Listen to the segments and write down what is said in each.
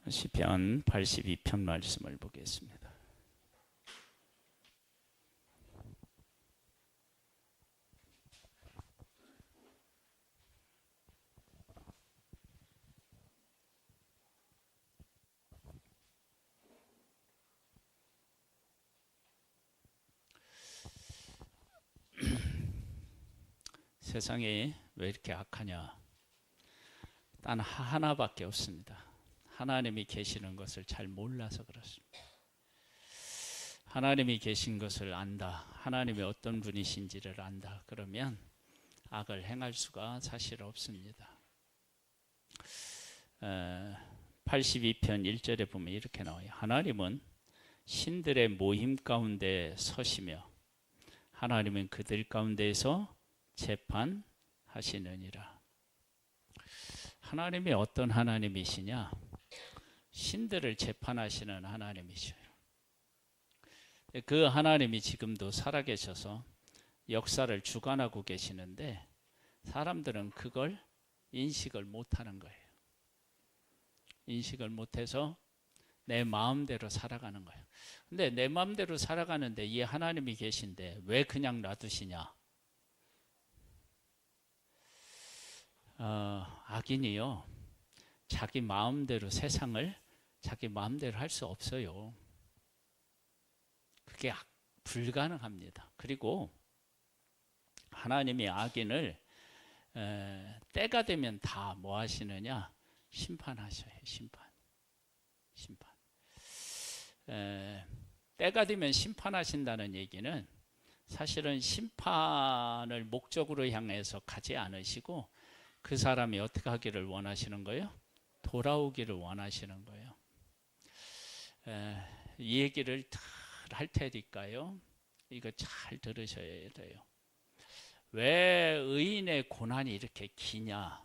시편 82편 말씀을 보겠습니다. 세상이 왜 이렇게 악하냐? 단 하나밖에 없습니다. 하나님이 계시는 것을 잘 몰라서 그렇습니다. 하나님이 계신 것을 안다, 하나님이 어떤 분이신지를 안다, 그러면 악을 행할 수가 사실 없습니다. 82편 1절에 보면 이렇게 나와요. 하나님은 신들의 모임 가운데 서시며 하나님은 그들 가운데에서 재판하시느니라. 하나님이 어떤 하나님이시냐? 신들을 재판하시는 하나님이셔요. 그 하나님이 지금도 살아계셔서 역사를 주관하고 계시는데 사람들은 그걸 인식을 못하는 거예요. 인식을 못해서 내 마음대로 살아가는 거예요. 근데 내 마음대로 살아가는데 이 하나님이 계신데 왜 그냥 놔두시냐? 악인이요, 자기 마음대로 세상을 자기 마음대로 할 수 없어요. 그게 불가능합니다. 그리고 하나님이 악인을 때가 되면 다 뭐 하시느냐? 심판하셔요. 심판. 때가 되면 심판하신다는 얘기는 사실은 심판을 목적으로 향해서 가지 않으시고 그 사람이 어떻게 하기를 원하시는 거예요? 돌아오기를 원하시는 거예요. 이 얘기를 할 테니까요, 이거 잘 들으셔야 돼요. 왜 의인의 고난이 이렇게 기냐?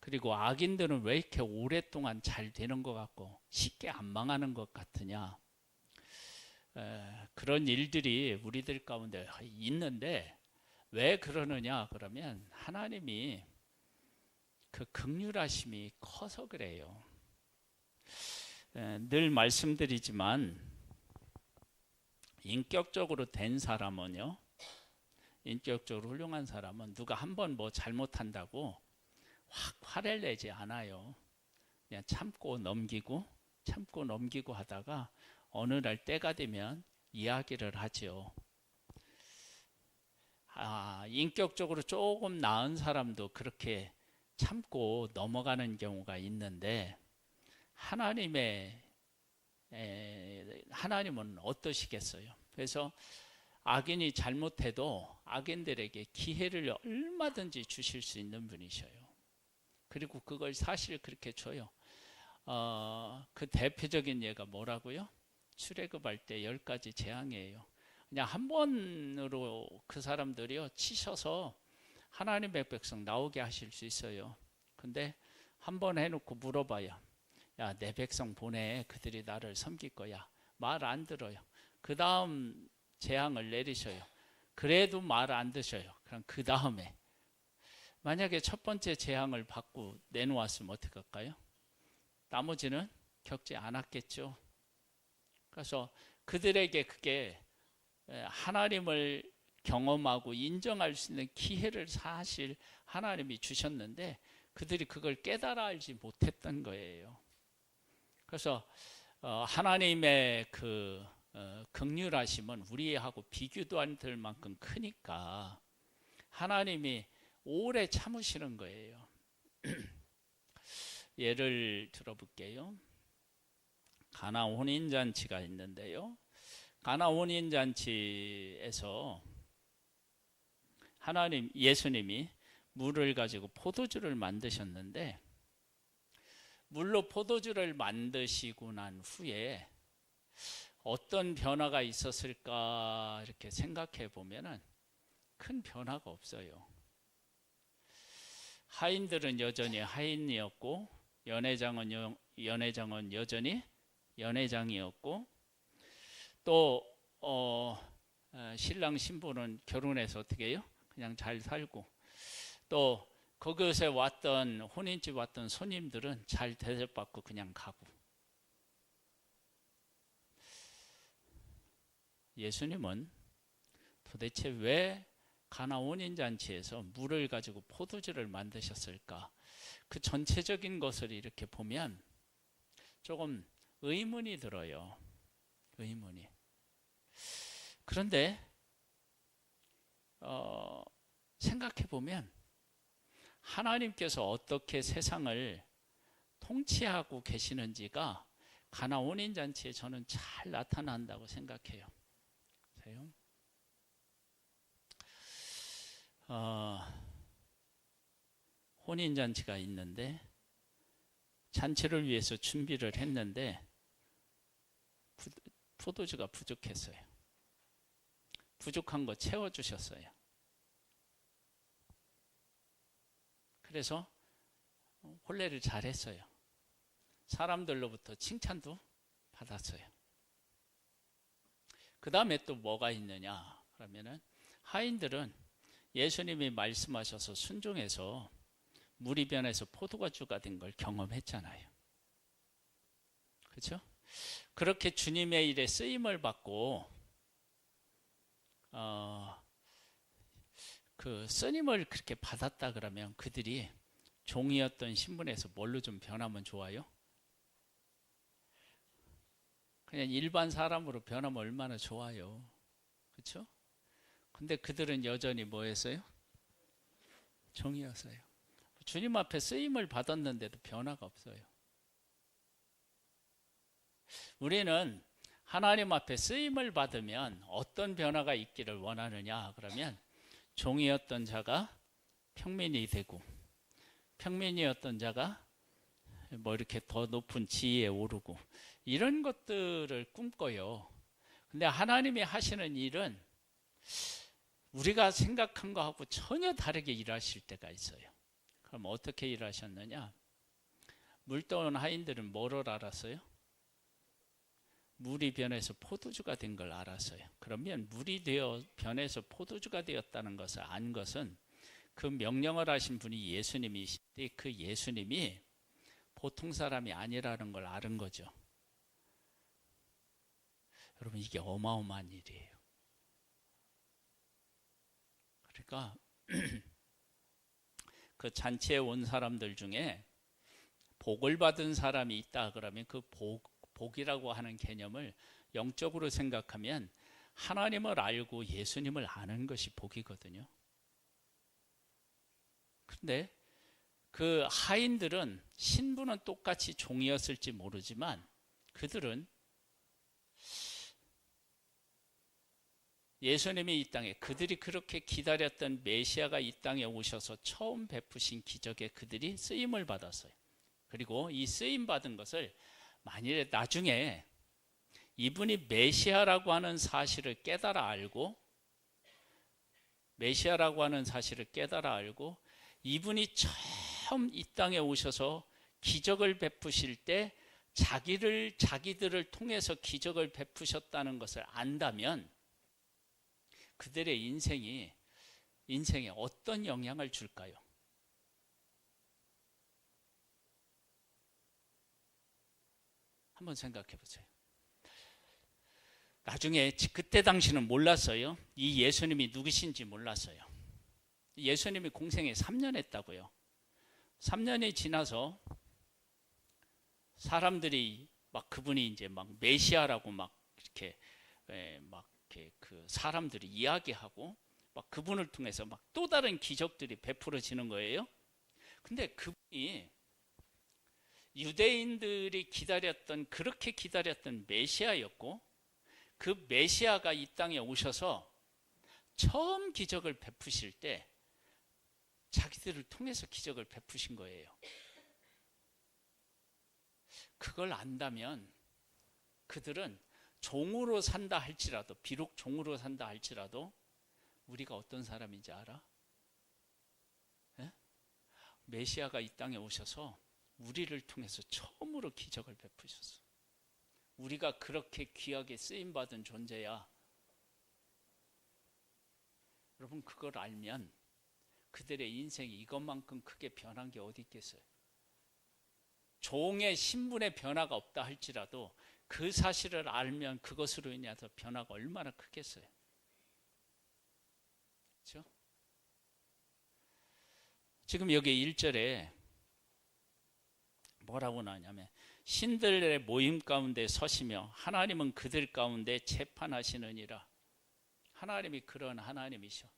그리고 악인들은 왜 이렇게 오랫동안 잘 되는 것 같고 쉽게 안 망하는 것 같으냐? 그런 일들이 우리들 가운데 있는데 왜 그러느냐? 그러면 하나님이 그 긍휼하심이 커서 그래요. 늘 말씀드리지만 인격적으로 된 사람은요, 인격적으로 훌륭한 사람은 누가 한번 뭐 잘못한다고 확 화를 내지 않아요. 그냥 참고 넘기고 하다가 어느 날 때가 되면 이야기를 하죠. 인격적으로 조금 나은 사람도 그렇게 참고 넘어가는 경우가 있는데 하나님은 어떠시겠어요? 그래서 악인이 잘못해도 악인들에게 기회를 얼마든지 주실 수 있는 분이셔요. 그리고 그걸 사실 그렇게 줘요. 그 대표적인 예가 뭐라고요? 출애굽할 때 10가지 재앙이에요. 그냥 한 번으로 그 사람들이요 치셔서 하나님의 백성 나오게 하실 수 있어요. 근데 한 번 해놓고 물어봐요. 야, 내 백성 보내. 그들이 나를 섬길 거야. 말 안 들어요. 그 다음 재앙을 내리셔요. 그래도 말 안 드셔요. 그럼 그 다음에 만약에 첫 번째 재앙을 받고 내놓았으면 어떻게 할까요? 나머지는 겪지 않았겠죠. 그래서 그들에게 그게 하나님을 경험하고 인정할 수 있는 기회를 사실 하나님이 주셨는데 그들이 그걸 깨달아 알지 못했던 거예요. 그래서 하나님의 그 긍휼하심은 우리하고 비교도 안 될 만큼 크니까 하나님이 오래 참으시는 거예요. 예를 들어볼게요. 가나 혼인잔치가 있는데요, 가나 혼인잔치에서 예수님이 물을 가지고 포도주를 만드셨는데 물로 포도주를 만드시고 난 후에 어떤 변화가 있었을까 이렇게 생각해 보면은 큰 변화가 없어요. 하인들은 여전히 하인이었고 연회장은 여전히 연회장이었고 또 신랑 신부는 결혼해서 어떻게 해요? 그냥 잘 살고 또 그곳에 왔던 혼인집 왔던 손님들은 잘 대접받고 그냥 가고, 예수님은 도대체 왜 가나 혼인잔치에서 물을 가지고 포도주를 만드셨을까? 그 전체적인 것을 이렇게 보면 조금 의문이 들어요. 의문이. 그런데 생각해 보면 하나님께서 어떻게 세상을 통치하고 계시는지가 가나 혼인잔치에 저는 잘 나타난다고 생각해요. 보세요. 혼인잔치가 있는데 잔치를 위해서 준비를 했는데 포도주가 부족했어요. 부족한 거 채워주셨어요. 그래서 혼례를 잘했어요. 사람들로부터 칭찬도 받았어요. 그 다음에 또 뭐가 있느냐 그러면은, 하인들은 예수님이 말씀하셔서 순종해서 물이 변해서 포도주가 된 걸 경험했잖아요. 그렇죠? 그렇게 주님의 일에 쓰임을 받고 그 쓰임을 그렇게 받았다 그러면 그들이 종이었던 신분에서 뭘로 좀 변하면 좋아요? 그냥 일반 사람으로 변하면 얼마나 좋아요. 그렇죠? 근데 그들은 여전히 뭐 했어요? 종이었어요. 주님 앞에 쓰임을 받았는데도 변화가 없어요. 우리는 하나님 앞에 쓰임을 받으면 어떤 변화가 있기를 원하느냐 그러면, 종이었던 자가 평민이 되고, 평민이었던 자가 뭐 이렇게 더 높은 지위에 오르고, 이런 것들을 꿈꿔요. 근데 하나님이 하시는 일은 우리가 생각한 거하고 전혀 다르게 일하실 때가 있어요. 그럼 어떻게 일하셨느냐? 물 떠온 하인들은 뭐를 알았어요? 물이 변해서 포도주가 된 걸 알았어요. 그러면 물이 변해서 포도주가 되었다는 것을 안 것은, 그 명령을 하신 분이 예수님이신데 그 예수님이 보통 사람이 아니라는 걸 아는 거죠. 여러분, 이게 어마어마한 일이에요. 그러니까 그 잔치에 온 사람들 중에 복을 받은 사람이 있다 그러면, 그 복이라고 하는 개념을 영적으로 생각하면 하나님을 알고 예수님을 아는 것이 복이거든요. 그런데 그 하인들은 신분은 똑같이 종이었을지 모르지만 그들은 예수님이 이 땅에, 그들이 그렇게 기다렸던 메시아가 이 땅에 오셔서 처음 베푸신 기적에 그들이 쓰임을 받았어요. 그리고 이 쓰임 받은 것을 만일에 나중에 이분이 메시아라고 하는 사실을 깨달아 알고, 메시아라고 하는 사실을 깨달아 알고, 이분이 처음 이 땅에 오셔서 기적을 베푸실 때 자기들을 통해서 기적을 베푸셨다는 것을 안다면 그들의 인생에 어떤 영향을 줄까요? 한번 생각해 보세요. 나중에 그때 당시는 몰랐어요. 이 예수님이 누구신지 몰랐어요. 예수님이 공생에 3년 했다고요. 3년이 지나서 사람들이 막 그분이 이제 막 메시아라고 막 이렇게 그 사람들이 이야기하고 막 그분을 통해서 막 또 다른 기적들이 베풀어지는 거예요. 근데 그분이 유대인들이 그렇게 기다렸던 메시아였고, 그 메시아가 이 땅에 오셔서 처음 기적을 베푸실 때 자기들을 통해서 기적을 베푸신 거예요. 그걸 안다면 그들은 종으로 산다 할지라도, 비록 종으로 산다 할지라도 우리가 어떤 사람인지 알아? 네? 메시아가 이 땅에 오셔서 우리를 통해서 처음으로 기적을 베푸셨어. 우리가 그렇게 귀하게 쓰임받은 존재야. 여러분, 그걸 알면 그들의 인생이 이것만큼 크게 변한 게 어디 있겠어요? 종의 신분의 변화가 없다 할지라도 그 사실을 알면 그것으로 인해서 변화가 얼마나 크겠어요. 그렇죠? 지금 여기 1절에 뭐라고 나오냐면 신들의 모임 가운데 서시며 하나님은 그들 가운데 재판하시느니라. 하나님이 그런 하나님이셔.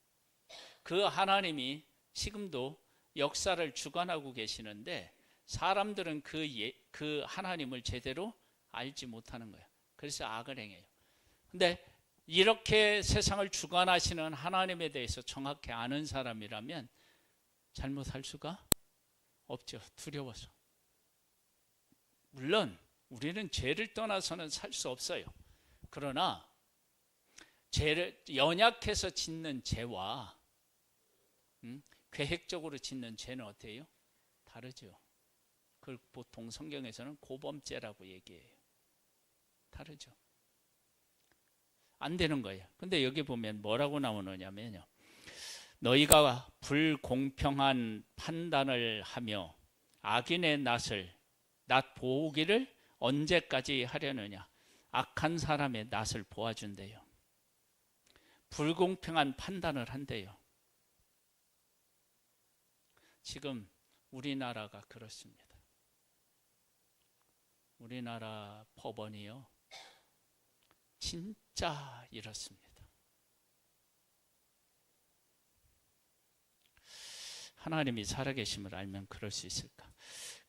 그 하나님이 지금도 역사를 주관하고 계시는데 사람들은 그 하나님을 제대로 알지 못하는 거예요. 그래서 악을 행해요. 근데 이렇게 세상을 주관하시는 하나님에 대해서 정확히 아는 사람이라면 잘못할 수가 없죠. 두려워서. 물론 우리는 죄를 떠나서는 살 수 없어요. 그러나 죄를 연약해서 짓는 죄와 계획적으로 짓는 죄는 어때요? 다르죠. 그걸 보통 성경에서는 고범죄라고 얘기해요. 다르죠. 안 되는 거예요. 근데 여기 보면 뭐라고 나오느냐면요. 너희가 불공평한 판단을 하며 악인의 낯 보기를 언제까지 하려느냐. 악한 사람의 낯을 보아준대요. 불공평한 판단을 한대요. 지금 우리나라가 그렇습니다. 우리나라 법원이요. 진짜 이렇습니다. 하나님이 살아계심을 알면 그럴 수 있을까?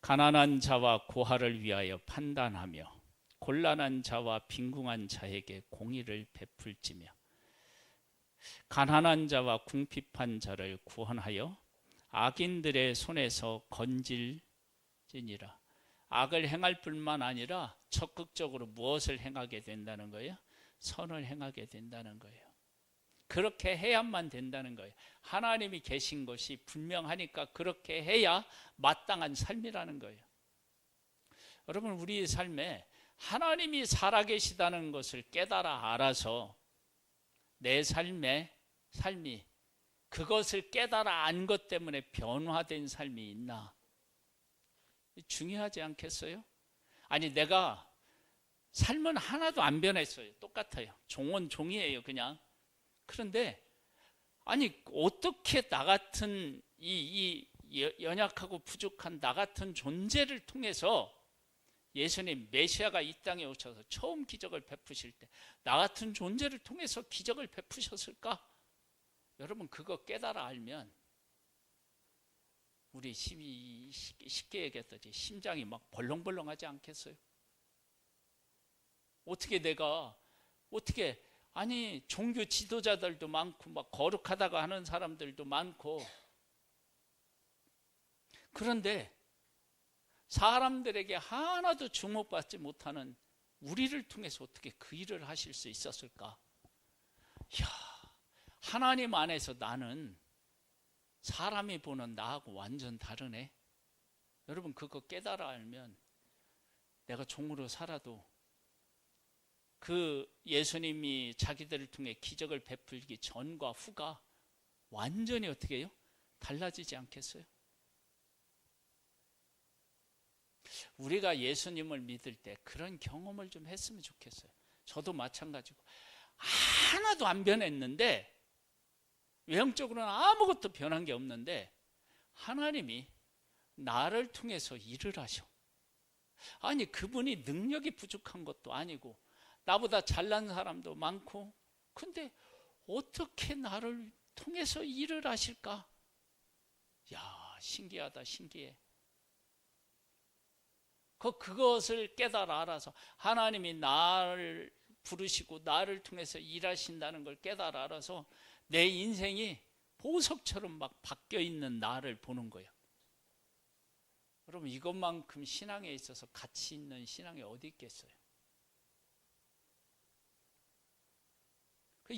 가난한 자와 고아를 위하여 판단하며 곤란한 자와 빈궁한 자에게 공의를 베풀지며 가난한 자와 궁핍한 자를 구원하여 악인들의 손에서 건질지니라. 악을 행할 뿐만 아니라 적극적으로 무엇을 행하게 된다는 거예요? 선을 행하게 된다는 거예요. 그렇게 해야만 된다는 거예요. 하나님이 계신 것이 분명하니까 그렇게 해야 마땅한 삶이라는 거예요. 여러분, 우리 삶에 하나님이 살아계시다는 것을 깨달아 알아서 내 삶이 그것을 깨달아 안 것 때문에 변화된 삶이 있나? 중요하지 않겠어요? 아니, 내가 삶은 하나도 안 변했어요. 똑같아요. 종은 종이에요, 그냥. 그런데 아니, 어떻게 나 같은 이 연약하고 부족한 나 같은 존재를 통해서 예수님 메시아가 이 땅에 오셔서 처음 기적을 베푸실 때 나 같은 존재를 통해서 기적을 베푸셨을까? 여러분, 그거 깨달아 알면 우리 쉽게 얘기했듯이 심장이 막 벌렁벌렁하지 않겠어요? 아니, 종교 지도자들도 많고 막 거룩하다고 하는 사람들도 많고, 그런데 사람들에게 하나도 주목받지 못하는 우리를 통해서 어떻게 그 일을 하실 수 있었을까? 이야, 하나님 안에서 나는 사람이 보는 나하고 완전 다르네. 여러분, 그거 깨달아 알면 내가 종으로 살아도 그 예수님이 자기들을 통해 기적을 베풀기 전과 후가 완전히 어떻게 해요? 달라지지 않겠어요? 우리가 예수님을 믿을 때 그런 경험을 좀 했으면 좋겠어요. 저도 마찬가지고 하나도 안 변했는데, 외형적으로는 아무것도 변한 게 없는데 하나님이 나를 통해서 일을 하셔. 아니, 그분이 능력이 부족한 것도 아니고 나보다 잘난 사람도 많고, 근데 어떻게 나를 통해서 일을 하실까? 야, 신기하다, 신기해. 그것을 깨달아 알아서 하나님이 나를 부르시고 나를 통해서 일하신다는 걸 깨달아 알아서 내 인생이 보석처럼 막 바뀌어 있는 나를 보는 거예요. 여러분, 이것만큼 신앙에 있어서 가치 있는 신앙이 어디 있겠어요?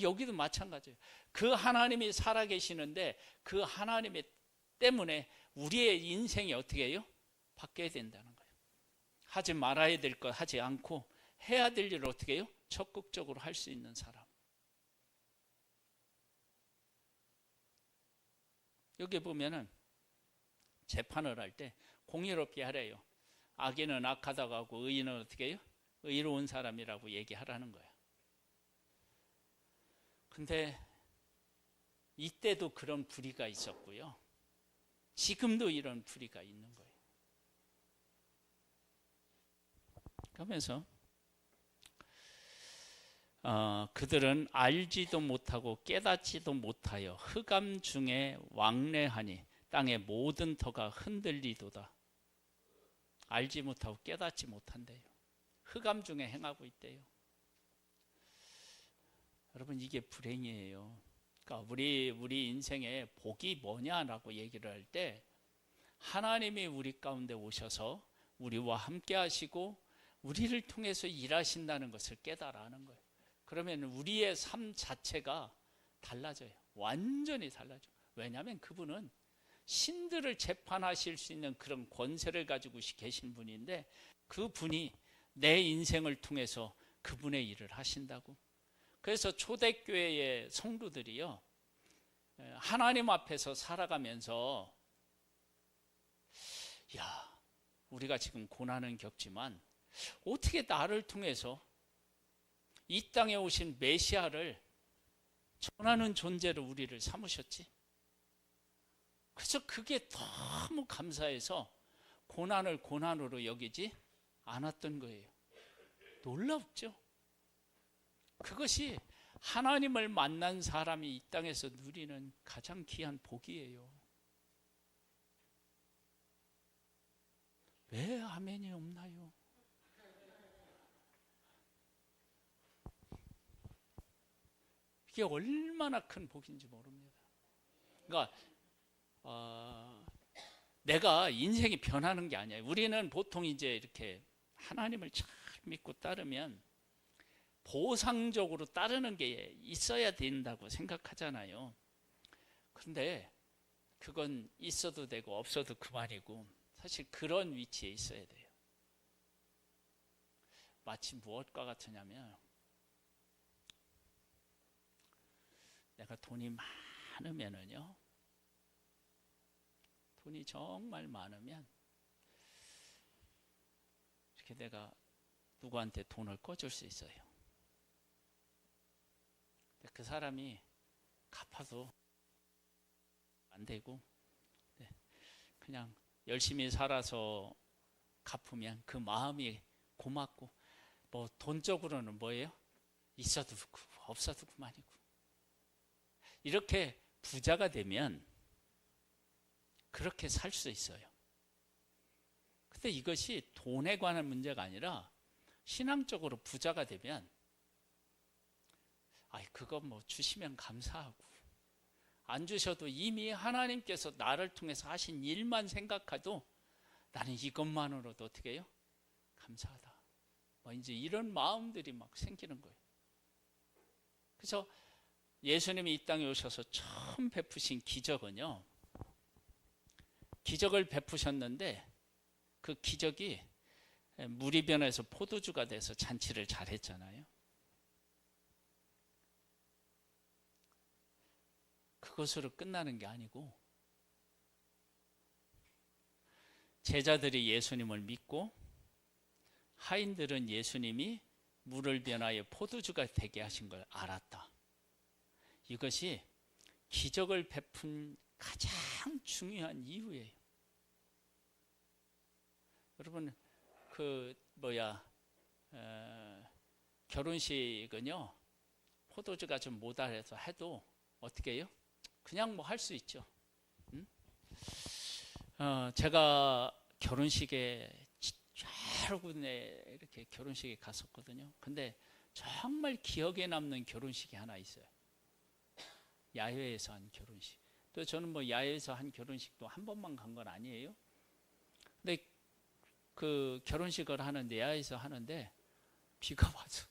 여기도 마찬가지예요. 그 하나님이 살아계시는데 그 하나님 때문에 우리의 인생이 어떻게 해요? 바뀌어야 된다는 거예요. 하지 말아야 될 것 하지 않고 해야 될 일을 어떻게 해요? 적극적으로 할 수 있는 사람. 여기 보면은 재판을 할 때 공의롭게 하래요. 악인은 악하다고 하고 의인은 어떻게 해요? 의로운 사람이라고 얘기하라는 거예요. 근데 이때도 그런 불의가 있었고요. 지금도 이런 불의가 있는 거예요. 그러면서 그들은 알지도 못하고 깨닫지도 못하여 흑암 중에 왕래하니 땅의 모든 터가 흔들리도다. 알지 못하고 깨닫지 못한대요. 흑암 중에 행하고 있대요. 여러분, 이게 불행이에요. 그러니까 우리 인생에 복이 뭐냐라고 얘기를 할 때 하나님이 우리 가운데 오셔서 우리와 함께 하시고 우리를 통해서 일하신다는 것을 깨달아는 거예요. 그러면 우리의 삶 자체가 달라져요. 완전히 달라져요. 왜냐하면 그분은 신들을 재판하실 수 있는 그런 권세를 가지고 계신 분인데 그분이 내 인생을 통해서 그분의 일을 하신다고. 그래서 초대교회의 성도들이요, 하나님 앞에서 살아가면서 야, 우리가 지금 고난은 겪지만 어떻게 나를 통해서 이 땅에 오신 메시아를 전하는 존재로 우리를 삼으셨지? 그래서 그게 너무 감사해서 고난을 고난으로 여기지 않았던 거예요. 놀랍죠? 그것이 하나님을 만난 사람이 이 땅에서 누리는 가장 귀한 복이에요. 왜 아멘이 없나요? 이게 얼마나 큰 복인지 모릅니다. 그러니까 내가 인생이 변하는 게 아니에요. 우리는 보통 이제 이렇게 하나님을 잘 믿고 따르면 보상적으로 따르는 게 있어야 된다고 생각하잖아요. 그런데 그건 있어도 되고 없어도 그만이고 사실 그런 위치에 있어야 돼요. 마치 무엇과 같으냐면 내가 돈이 많으면은요, 돈이 정말 많으면 이렇게 내가 누구한테 돈을 꿔줄 수 있어요. 근데 그 사람이 갚아도 안 되고 그냥 열심히 살아서 갚으면 그 마음이 고맙고 뭐 돈적으로는 뭐예요? 있어도 없어도 그만이고. 이렇게 부자가 되면 그렇게 살 수 있어요. 근데 이것이 돈에 관한 문제가 아니라 신앙적으로 부자가 되면 그거 뭐 주시면 감사하고 안 주셔도 이미 하나님께서 나를 통해서 하신 일만 생각해도 나는 이것만으로도 어떻게 해요? 감사하다. 뭐 이제 이런 마음들이 막 생기는 거예요. 그래서 예수님이 이 땅에 오셔서 처음 베푸신 기적은요, 기적을 베푸셨는데 그 기적이 물이 변해서 포도주가 돼서 잔치를 잘했잖아요. 그것으로 끝나는 게 아니고 제자들이 예수님을 믿고 하인들은 예수님이 물을 변하여 포도주가 되게 하신 걸 알았다. 이것이 기적을 베푼 가장 중요한 이유예요. 여러분, 결혼식은요, 포도주가 좀 모자라서 해도 어떻게 해요? 그냥 뭐 할 수 있죠. 제가 결혼식에 여러 군데 이렇게 결혼식에 갔었거든요. 근데 정말 기억에 남는 결혼식이 하나 있어요. 야외에서 한 결혼식. 또 저는 뭐 야외에서 한 결혼식도 한 번만 간 건 아니에요. 근데 그 결혼식을 하는데, 야외에서 하는데 비가 와서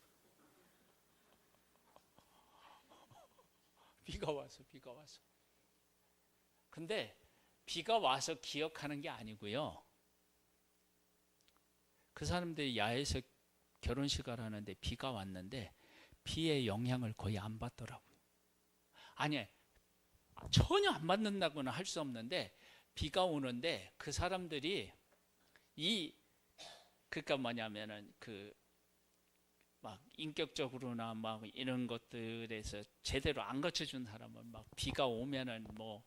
비가 와서. 근데 비가 와서 기억하는 게 아니고요. 그 사람들이 야외에서 결혼식을 하는데 비가 왔는데 비의 영향을 거의 안 받더라고요. 전혀 안 받는다고는 할 수 없는데 비가 오는데 그 사람들이 그러니까 뭐냐면은 막 인격적으로나 막 이런 것들에서 제대로 안 갖춰준 사람은 막 비가 오면은 뭐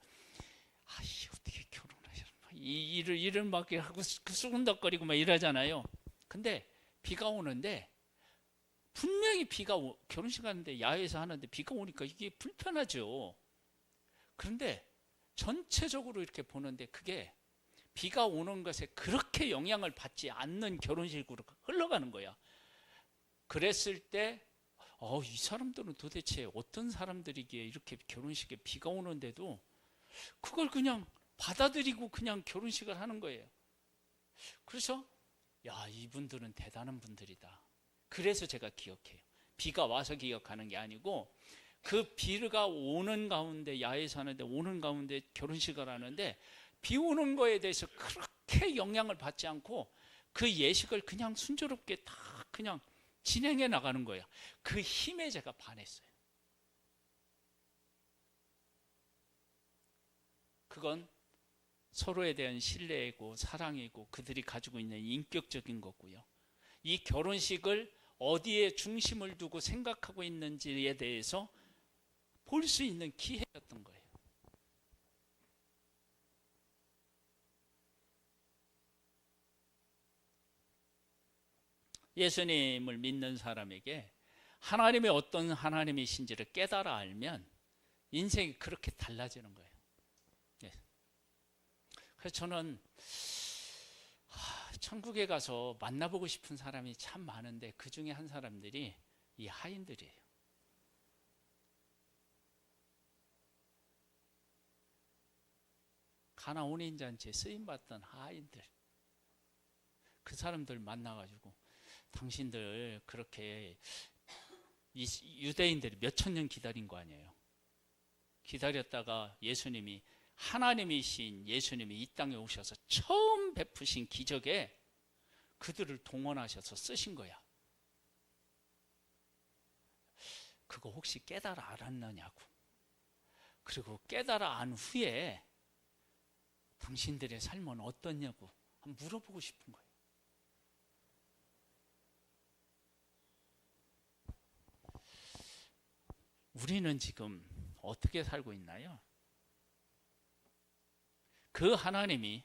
아이 어떻게 결혼하셔 이 일을 막 하고 수근덕거리고 막 이러잖아요. 근데 비가 오는데 분명히 결혼식 하는데 야외에서 하는데 비가 오니까 이게 불편하죠. 그런데 전체적으로 이렇게 보는데 그게 비가 오는 것에 그렇게 영향을 받지 않는 결혼식으로 흘러가는 거야. 그랬을 때 이 사람들은 도대체 어떤 사람들이기에 이렇게 결혼식에 비가 오는데도 그걸 그냥 받아들이고 그냥 결혼식을 하는 거예요. 그래서 야, 이분들은 대단한 분들이다. 그래서 제가 기억해요. 비가 와서 기억하는 게 아니고 그 비가 오는 가운데 야외에서 하는데 오는 가운데 결혼식을 하는데 비 오는 거에 대해서 그렇게 영향을 받지 않고 그 예식을 그냥 순조롭게 다 그냥 진행해 나가는 거예요. 그 힘에 제가 반했어요. 그건 서로에 대한 신뢰이고 사랑이고 그들이 가지고 있는 인격적인 거고요. 이 결혼식을 어디에 중심을 두고 생각하고 있는지에 대해서 볼 수 있는 기회였던 거예요. 예수님을 믿는 사람에게 하나님의 어떤 하나님이신지를 깨달아 알면 인생이 그렇게 달라지는 거예요. 네. 그래서 저는 천국에 가서 만나보고 싶은 사람이 참 많은데 그 중에 한 사람들이 이 하인들이에요. 가나 혼인잔치에 쓰임받던 하인들. 그 사람들 만나가지고 당신들 그렇게 유대인들이 몇천 년 기다린 거 아니에요. 기다렸다가 예수님이 하나님이신 예수님이 이 땅에 오셔서 처음 베푸신 기적에 그들을 동원하셔서 쓰신 거야. 그거 혹시 깨달아 알았느냐고. 그리고 깨달아 안 후에 당신들의 삶은 어떻냐고 한번 물어보고 싶은 거예요. 우리는 지금 어떻게 살고 있나요? 그 하나님이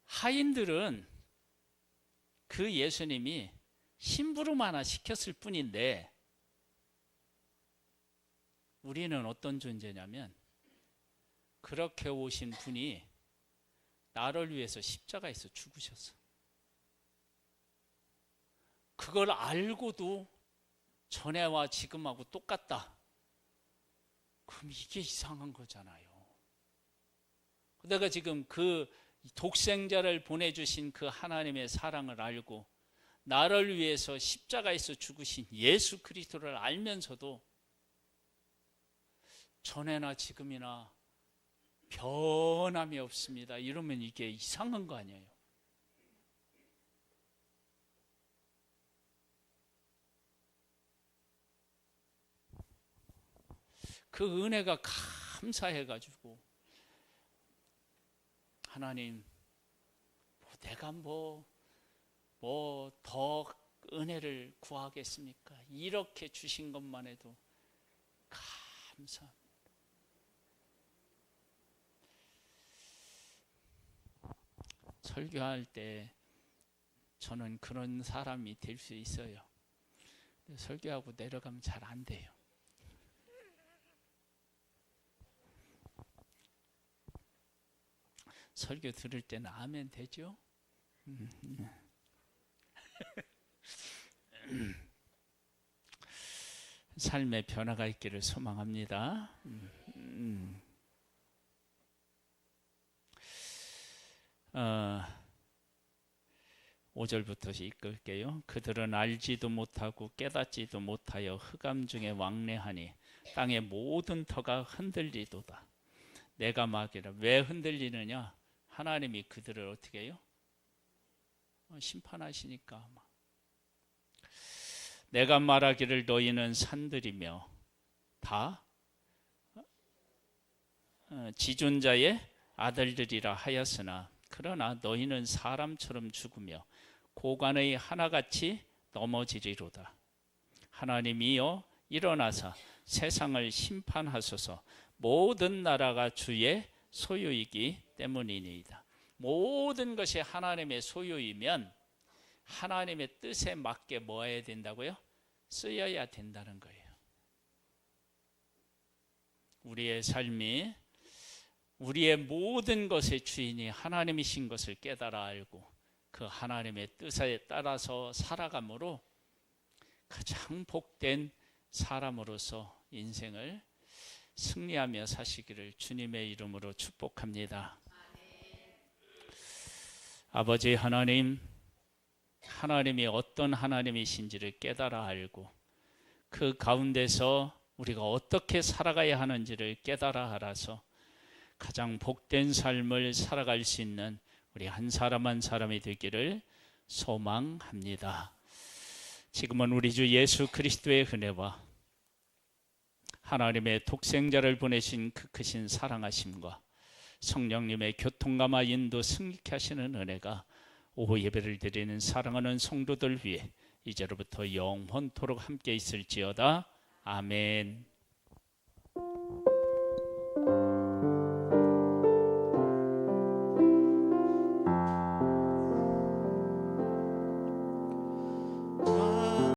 하인들은 그 예수님이 심부름 하나 시켰을 뿐인데 우리는 어떤 존재냐면 그렇게 오신 분이 나를 위해서 십자가에서 죽으셨어. 그걸 알고도 전에와 지금하고 똑같다. 그럼 이게 이상한 거잖아요. 내가 지금 그 독생자를 보내주신 그 하나님의 사랑을 알고 나를 위해서 십자가에서 죽으신 예수 그리스도를 알면서도 전에나 지금이나 변함이 없습니다. 이러면 이게 이상한 거 아니에요. 그 은혜가 감사해가지고 하나님 내가 뭐 더 은혜를 구하겠습니까? 이렇게 주신 것만 해도 감사합니다. 설교할 때 저는 그런 사람이 될 수 있어요. 설교하고 내려가면 잘 안 돼요. 설교 들을 때는 아멘 되죠? 삶의 변화가 있기를 소망합니다. 5절부터 읽을게요. 그들은 알지도 못하고 깨닫지도 못하여 흑암 중에 왕래하니 땅의 모든 터가 흔들리도다. 내가 말하기를 왜 흔들리느냐? 하나님이 그들을 어떻게 해요? 심판하시니까. 내가 말하기를 너희는 산들이며 다 지존자의 아들들이라 하였으나 그러나 너희는 사람처럼 죽으며 고관의 하나같이 넘어지리로다. 하나님이여 일어나사 세상을 심판하소서. 모든 나라가 주의 소유이기 때문이니이다. 모든 것이 하나님의 소유이면 하나님의 뜻에 맞게 뭐 해야 된다고요? 쓰여야 된다는 거예요. 우리의 삶이 우리의 모든 것의 주인이 하나님이신 것을 깨달아 알고 그 하나님의 뜻에 따라서 살아감으로 가장 복된 사람으로서 인생을 승리하며 사시기를 주님의 이름으로 축복합니다. 아버지 하나님, 하나님이 어떤 하나님이신지를 깨달아 알고 그 가운데서 우리가 어떻게 살아가야 하는지를 깨달아 알아서 가장 복된 삶을 살아갈 수 있는 우리 한 사람 한 사람이 되기를 소망합니다. 지금은 우리 주 예수 그리스도의 은혜와 하나님의 독생자를 보내신 그 크신 사랑하심과 성령님의 교통감화 인도 승리케 하시는 은혜가 오후 예배를 드리는 사랑하는 성도들 위해 이제로부터 영원토록 함께 있을지어다. 아멘.